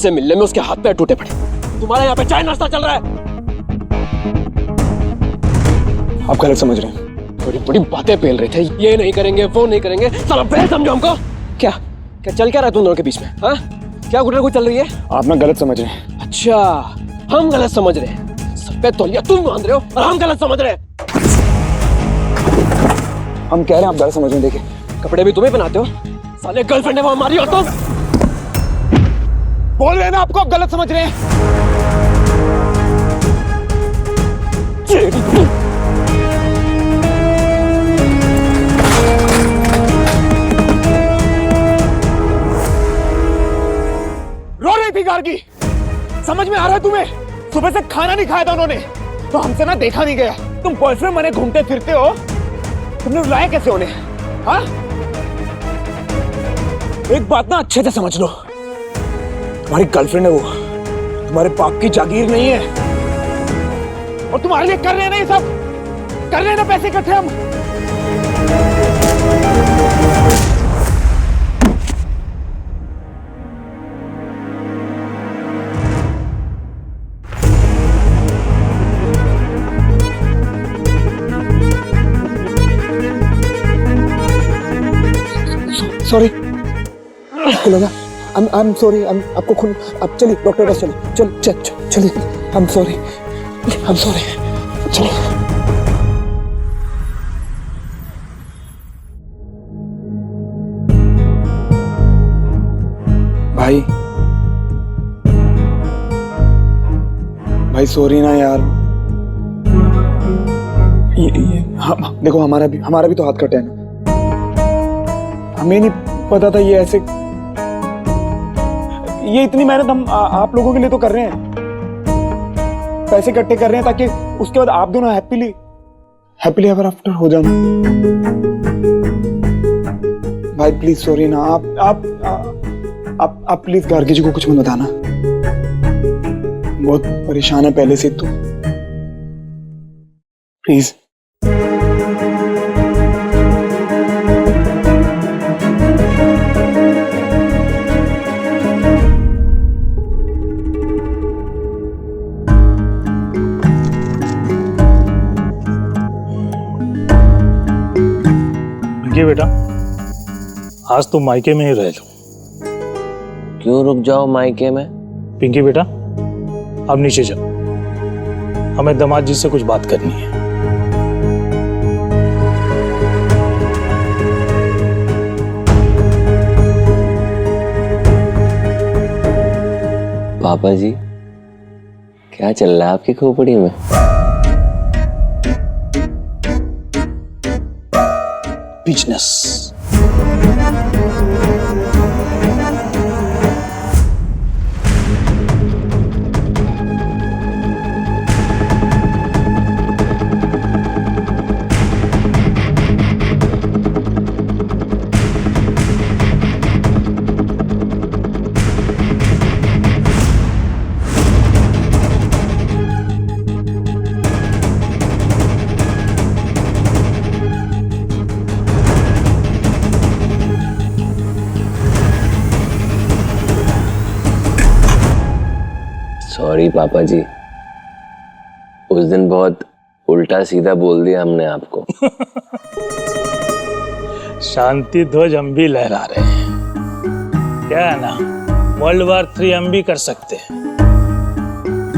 मुझसे मिलने में उसके हाथ पैर टूटे पड़े। तुम्हारे यहाँ पे चाय नाश्ता चल रहा है। आप गलत समझ रहे हैं। बड़ी बड़ी बातें पेल रहे थे, ये नहीं करेंगे वो नहीं करेंगे, साला बेल समझो हमको। क्या क्या चल क्या रहा है तुम दोनों के बीच में? हाँ, क्या गुटरगुट चल रही है? आप ना गलत समझ रहे हैं। अच्छा, हम गलत समझ रहे हैं। सर पे तौलिया तुम बांध रहे हो और हम गलत समझ रहे हैं। हम कह रहे हैं आप गलत समझ रहे हैं। देखिए, कपड़े भी तुम ही बनाते हो, साले गर्लफ्रेंड है वो हमारी और तुम बोल रहे हैं ना आपको आप गलत समझ रहे हैं। रो रही थी गार्गी, समझ में आ रहा है तुम्हें? सुबह से खाना नहीं खाया था उन्होंने, तो हमसे ना देखा नहीं गया। तुम बॉयफ्रेंड बने घूमते फिरते हो, तुमने रुलाया कैसे उन्हें? हाँ, एक बात ना अच्छे से समझ लो, तुम्हारी गर्लफ्रेंड है वो, तुम्हारे बाप की जागीर नहीं है। और तुम्हारे लिए कर रहे हैं ना ये सब, कर रहे हैं ना पैसे इकट्ठे हम। सॉरी, आपको लगा आई एम सॉरी, आपको खुद, आप चलिए डॉक्टर के पास चलिए, चलिए, आई एम सॉरी, चलिए। भाई सॉरी ना यार, ये देखो हमारा भी तो हाथ कटे है ना। हमें नहीं पता था ये ऐसे, ये इतनी मेहनत हम आप लोगों के लिए तो कर रहे हैं, पैसे इकट्ठे कर रहे हैं ताकि उसके बाद आप दोनों हैप्पीली एवर आफ्टर हो जाना। भाई प्लीज सॉरी ना, आप प्लीज गार्गी जी को कुछ मत बताना, बहुत परेशान है पहले से तो, प्लीज। पिंकी बेटा, आज तुम मायके में ही रह लो। क्यों रुक जाओ मायके में? पिंकी बेटा, अब नीचे जाओ, हमें दामाद जी से कुछ बात करनी है। पापा जी, क्या चल रहा है आपकी खोपड़ी में? बिजनेस। सॉरी पापा जी, उस दिन बहुत उल्टा सीधा बोल दिया हमने आपको। शांति ध्वज हम भी लहरा रहे हैं, क्या है ना, वर्ल्ड वॉर 3 हम भी कर सकते हैं,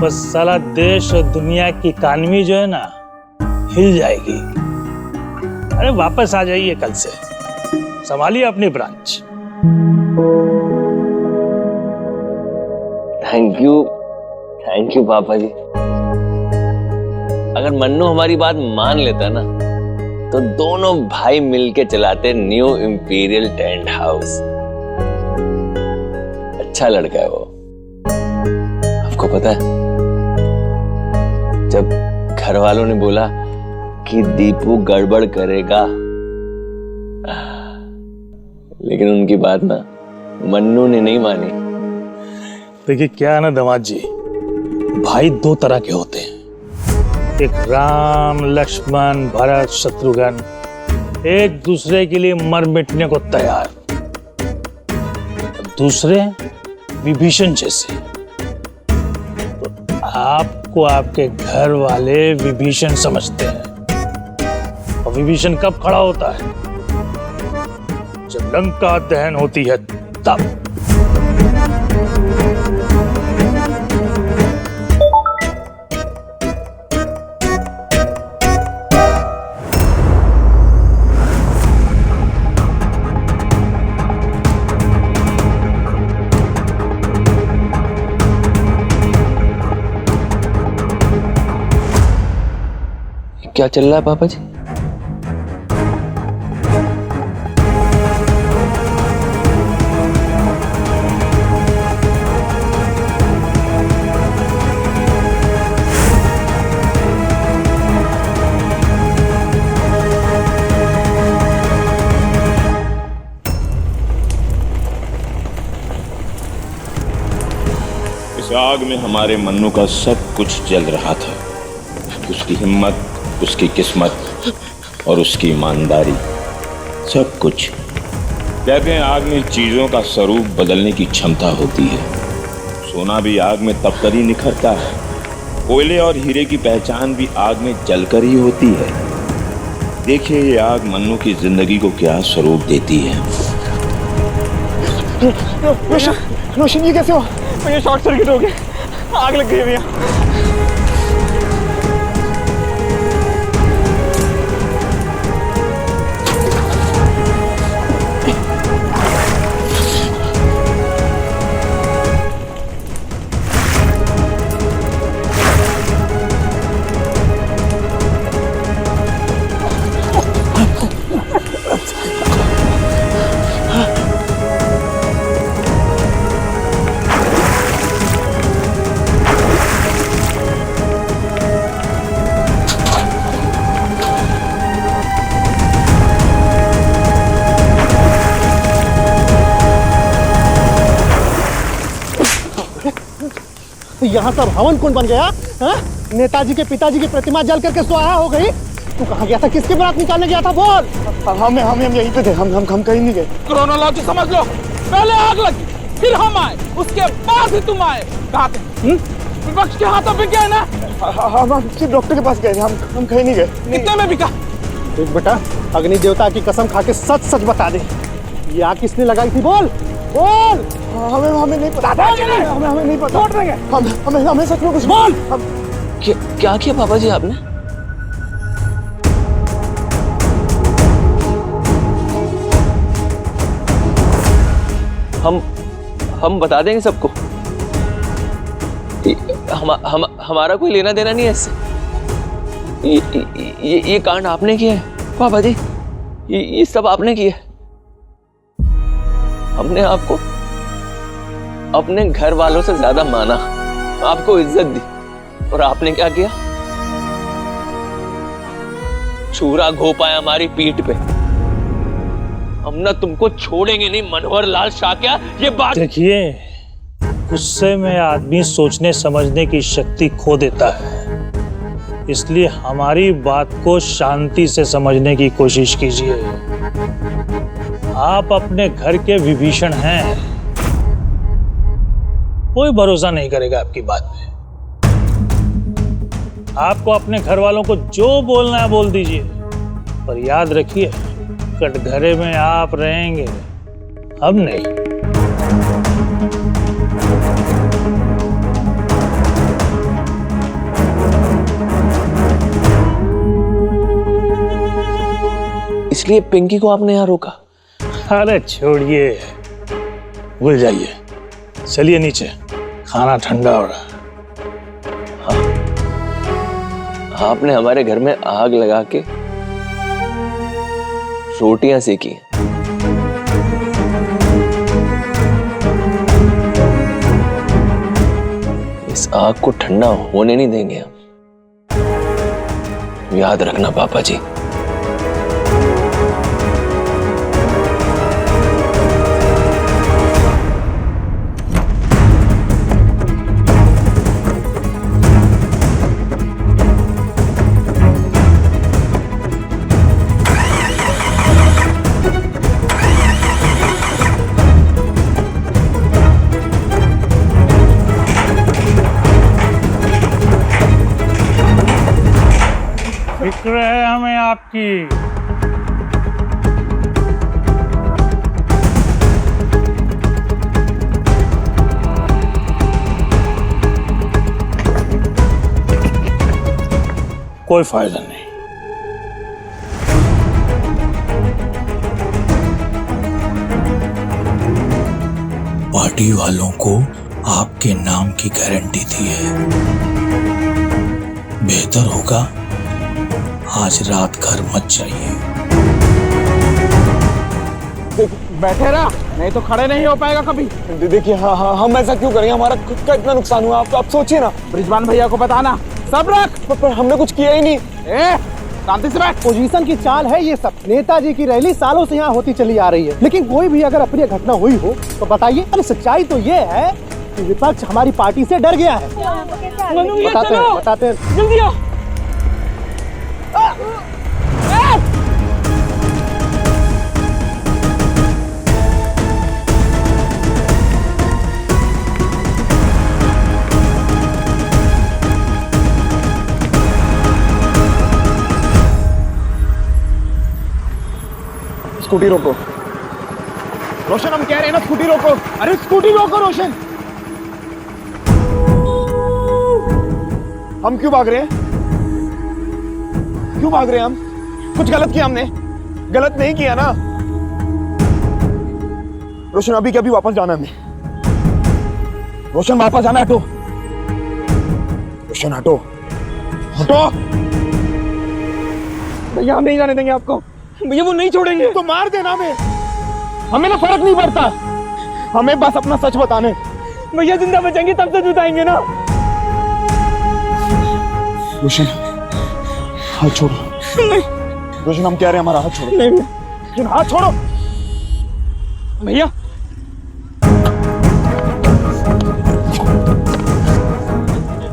बस साला देश और दुनिया की इकानमी जो है ना हिल जाएगी। अरे वापस आ जाइए कल से, संभालिए अपनी ब्रांच। थैंक यू पापा जी। अगर मन्नू हमारी बात मान लेता ना, तो दोनों भाई मिलके चलाते न्यू इंपीरियल टेंट हाउस। अच्छा लड़का है वो। आपको पता है, जब घर वालों ने बोला कि दीपू गड़बड़ करेगा, लेकिन उनकी बात ना मन्नू ने नहीं मानी। देखिए क्या है ना दामाद जी, भाई 2 तरह के होते हैं, एक राम लक्ष्मण भरत शत्रुघ्न, एक दूसरे के लिए मर मिटने को तैयार। दूसरे विभीषण जैसे। तो आपको आपके घर वाले विभीषण समझते हैं। और विभीषण कब खड़ा होता है? जब लंका दहन होती है तब। क्या चल रहा है पापा जी? इस आग में हमारे मन्नू का सब कुछ जल रहा था। उसकी हिम्मत, उसकी किस्मत और उसकी ईमानदारी, सब कुछ। कहते हैं आग में चीजों का स्वरूप बदलने की क्षमता होती है। सोना भी आग में तब कर ही निखरता है। कोयले और हीरे की पहचान भी आग में जलकर ही होती है। देखिए ये आग मन्नू की जिंदगी को क्या स्वरूप देती है। रोशन ये कैसे हो? भैया शॉर्ट सर्किट हो गया, आग लग गई है भैया। यहाँ सब हवन कुंड बन गया। हाँ? नेताजी के पिताजी की प्रतिमा जल करके स्वाहा हो गई। तू कहाँ गया था? किसकी बारात निकालने गया था? बोल। हम यहीं पे थे। हम कहीं नहीं गए। क्रोनोलॉजी समझ लो, पहले आग लगी, फिर हम आए, उसके बाद ही तुम आए। कहाँ थे? विपक्ष के हाथों बिक गए ना? हम सिर्फ डॉक्टर के पास गए थे। हम कहीं नहीं गए। कितने में बिका? देख बेटा, अग्नि देवता की कसम खा के सच सच बता दे, ये आग किसने लगाई थी? बोल बोल। हमें नहीं पता। हमें नहीं पता। हमें सच में कुछ बोल। क्या किया पापा जी आपने? हम बता देंगे सबको। हमारा कोई लेना देना नहीं है इससे। ये कांड आपने किया है पापा जी। ये सब आपने किया है। हमने आपको अपने घर वालों से ज्यादा माना, आपको इज्जत दी, और आपने क्या किया? छुरा घोपाया हमारी पीठ पे। हम ना तुमको छोड़ेंगे नहीं मनोहर लाल शाक्या, ये बात। देखिए, गुस्से में आदमी सोचने समझने की शक्ति खो देता है, इसलिए हमारी बात को शांति से समझने की कोशिश कीजिए। आप अपने घर के विभीषण हैं, कोई भरोसा नहीं करेगा आपकी बात पे। आपको अपने घर वालों को जो बोलना है बोल दीजिए, पर याद रखिए कटघरे में आप रहेंगे, हम नहीं। इसलिए पिंकी को आपने यहाँ रोका? अरे छोड़िए, भूल जाइए, चलिए नीचे, खाना ठंडा हो रहा है। आपने हमारे घर में आग लगा के रोटियां सेकी। इस आग को ठंडा होने नहीं देंगे हम, याद रखना पापा जी। की। कोई फायदा नहीं। पार्टी वालों को आपके नाम की गारंटी दी है। बेहतर होगा आज रात घर मत जाइए। बैठे रहा, नहीं तो खड़े नहीं हो पाएगा कभी। देखिए हाँ हाँ हम ऐसा क्यों करेंगे, हमारा खुद का इतना नुकसान हुआ, आप सोचिए ना। ब्रिजवान भैया को बताना, सब रख। पर हमने कुछ किया ही नहीं। शांति से बैठ। पोजीशन की चाल है ये सब। नेताजी की रैली सालों से यहाँ होती चली आ रही है, लेकिन कोई भी अगर अप्रिय घटना हुई हो तो बताइए। अरे सच्चाई तो ये है कि विपक्ष हमारी पार्टी से डर गया है। बताते हैं जल्दी आओ। स्कूटी रोको रोशन, हम कह रहे हैं ना स्कूटी रोको। अरे स्कूटी रोको रोशन। हम क्यों भाग रहे हैं, क्यों भाग रहे हैं हम? कुछ गलत किया हमने? गलत नहीं किया ना रोशन। अभी के अभी वापस जाना है हमें। रोशन वापस जाना, हटो रोशन, हटो हटो। भैया हम नहीं जाने देंगे आपको, भैया वो नहीं छोड़ेंगे। तो मार देना हमें ना फर्क नहीं पड़ता। हमें बस अपना सच बताने। भैया जिंदा बचेंगे तब तक बताएंगे ना। रोशन हाथ छोड़ो। नहीं रोशन हम कह रहे हैं हमारा हाथ छोड़ो। नहीं रोशन हाथ छोड़ो। भैया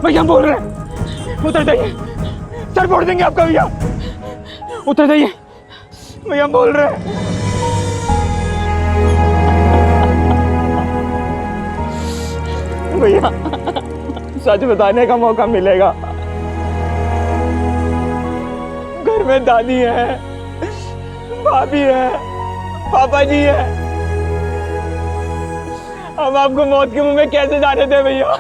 भैया हम बोल रहे हैं, उतर जाइए, सर फोड़ देंगे आपका। भैया उतर जाइए, भैया हम बोल रहे हैं। भैया सच बताने का मौका मिलेगा। घर में दादी है, भाभी है, पापा जी है। हम आपको मौत के मुंह में कैसे जाने दें भैया?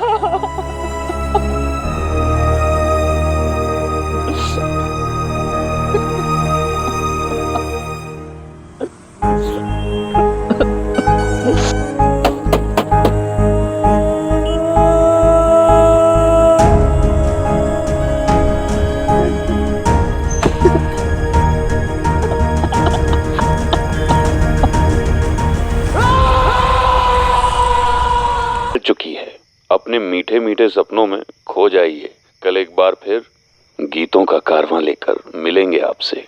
चुकी है। अपने मीठे मीठे सपनों में खो जाइए। कल एक बार फिर गीतों का कारवां लेकर मिलेंगे आपसे।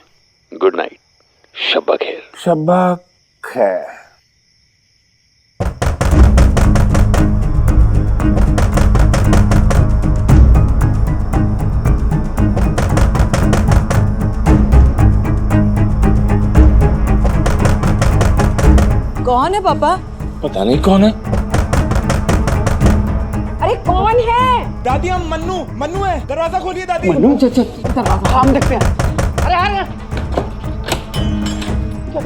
गुड नाइट, शब्बा खैर। शब्बा खैर। कौन है पापा? पता नहीं कौन है। अरे कौन है? दादी हम मन्नू है, दरवाजा खोलिए दादी। हम देखते हैं। अरे अरे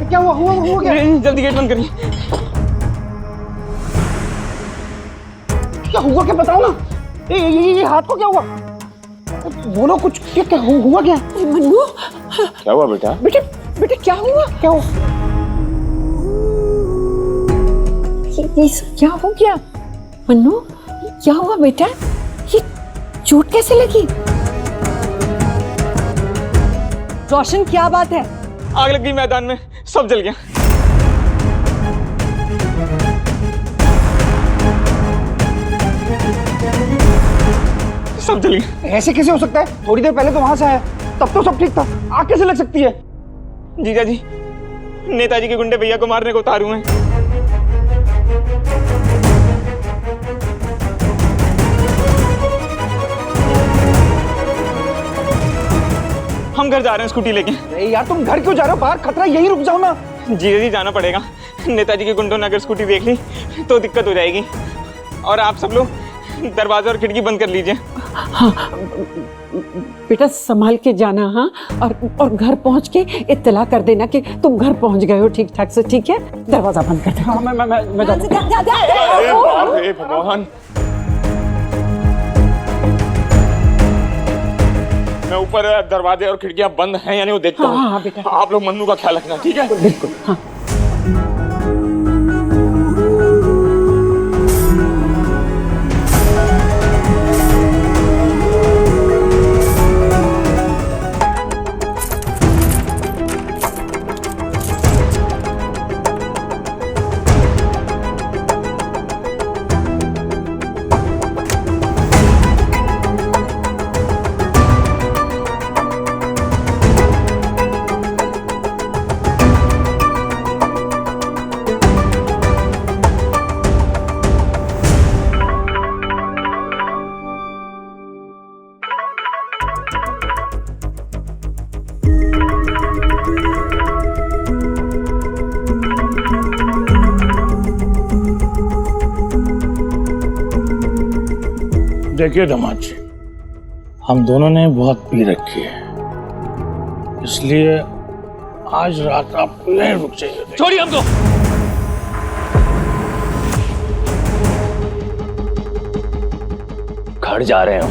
क्या हुआ क्या? जल्दी गेट बंद करिए। क्या हुआ क्या बताओ ना। ये हाथ को क्या हुआ? बोलो कुछ। क्या हुआ क्या? मन्नू, क्या हुआ बेटा? बेटे क्या हुआ? क्या हुआ? ये क्या हो गया? मन्नू क्या हुआ बेटा? ये चोट कैसे लगी? रोशन क्या बात है? आग लग गई मैदान में, सब जल गया। सब जल गया। ऐसे कैसे हो सकता है? थोड़ी देर पहले तो वहां से आया, तब तो सब ठीक था। आग कैसे लग सकती है? जीजा जी, नेताजी के गुंडे भैया को मारने को उतारू हैं। हम घर जा रहे हैं स्कूटी लेके। नहीं यार तुम घर क्यों जा रहे हो? बाहर खतरा, यही रुक जाओ ना। जीजा जी जाना पड़ेगा। नेताजी के गुंडों ने अगर स्कूटी देख ली तो दिक्कत हो जाएगी। और आप सब लोग दरवाजा और खिड़की बंद कर लीजिए। हाँ बेटा संभाल के जाना। हाँ और घर पहुंच के इत्तला कर देना कि तुम घर पहुंच गए हो ठीक ठाक से। ठीक है, दरवाजा बंद कर दे। हाँ मैं अरे भगवान, मैं ऊपर दरवाजे और खिड़कियां बंद हैं या नहीं वो देखता हूँ। हाँ बेटा, आप लोग मन्नू का ख्याल रखना, ठीक है? बिल्कुल। हाँ देखिए दामाद जी, हम दोनों ने बहुत पी रखी है, इसलिए आज रात आपको यहीं रुक जाइए। छोड़िए हमको। घर जा रहे हो?